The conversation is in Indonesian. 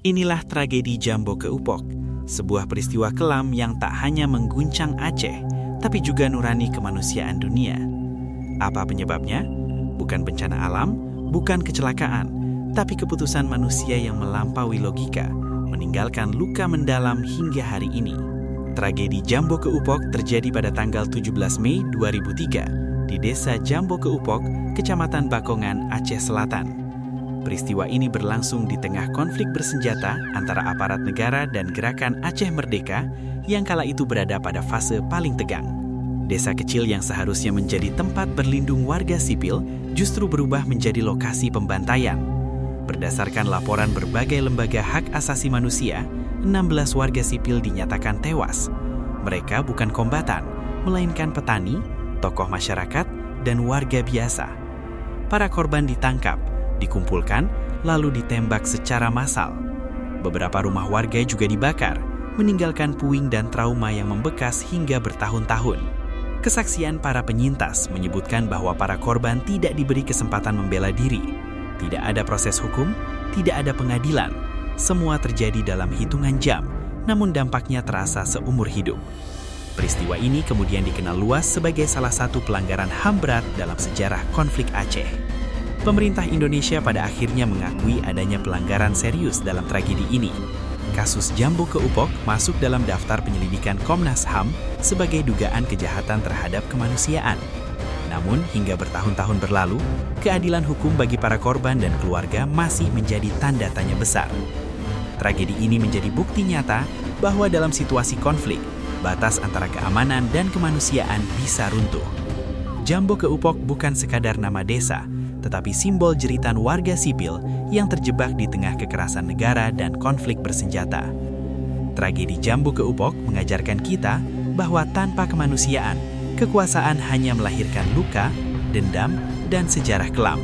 Inilah tragedi Jambo Keupok, sebuah peristiwa kelam yang tak hanya mengguncang Aceh, tapi juga nurani kemanusiaan dunia. Apa penyebabnya? Bukan bencana alam, bukan kecelakaan, tapi keputusan manusia yang melampaui logika, meninggalkan luka mendalam hingga hari ini. Tragedi Jambo Keupok terjadi pada tanggal 17 Mei 2003 di Desa Jambo Keupok, Kecamatan Bakongan, Aceh Selatan. Peristiwa ini berlangsung di tengah konflik bersenjata antara aparat negara dan gerakan Aceh Merdeka yang kala itu berada pada fase paling tegang. Desa kecil yang seharusnya menjadi tempat berlindung warga sipil justru berubah menjadi lokasi pembantaian. Berdasarkan laporan berbagai lembaga hak asasi manusia, 16 warga sipil dinyatakan tewas. Mereka bukan kombatan, melainkan petani, tokoh masyarakat, dan warga biasa. Para korban ditangkap, dikumpulkan, lalu ditembak secara massal. Beberapa rumah warga juga dibakar, meninggalkan puing dan trauma yang membekas hingga bertahun-tahun. Kesaksian para penyintas menyebutkan bahwa para korban tidak diberi kesempatan membela diri. Tidak ada proses hukum, tidak ada pengadilan. Semua terjadi dalam hitungan jam, namun dampaknya terasa seumur hidup. Peristiwa ini kemudian dikenal luas sebagai salah satu pelanggaran HAM berat dalam sejarah konflik Aceh. Pemerintah Indonesia pada akhirnya mengakui adanya pelanggaran serius dalam tragedi ini. Kasus Jambo Keupok masuk dalam daftar penyelidikan Komnas HAM sebagai dugaan kejahatan terhadap kemanusiaan. Namun, hingga bertahun-tahun berlalu, keadilan hukum bagi para korban dan keluarga masih menjadi tanda tanya besar. Tragedi ini menjadi bukti nyata bahwa dalam situasi konflik, batas antara keamanan dan kemanusiaan bisa runtuh. Jambo Keupok bukan sekadar nama desa, tetapi simbol jeritan warga sipil yang terjebak di tengah kekerasan negara dan konflik bersenjata. Tragedi Jambo Keupok mengajarkan kita bahwa tanpa kemanusiaan, kekuasaan hanya melahirkan luka, dendam, dan sejarah kelam.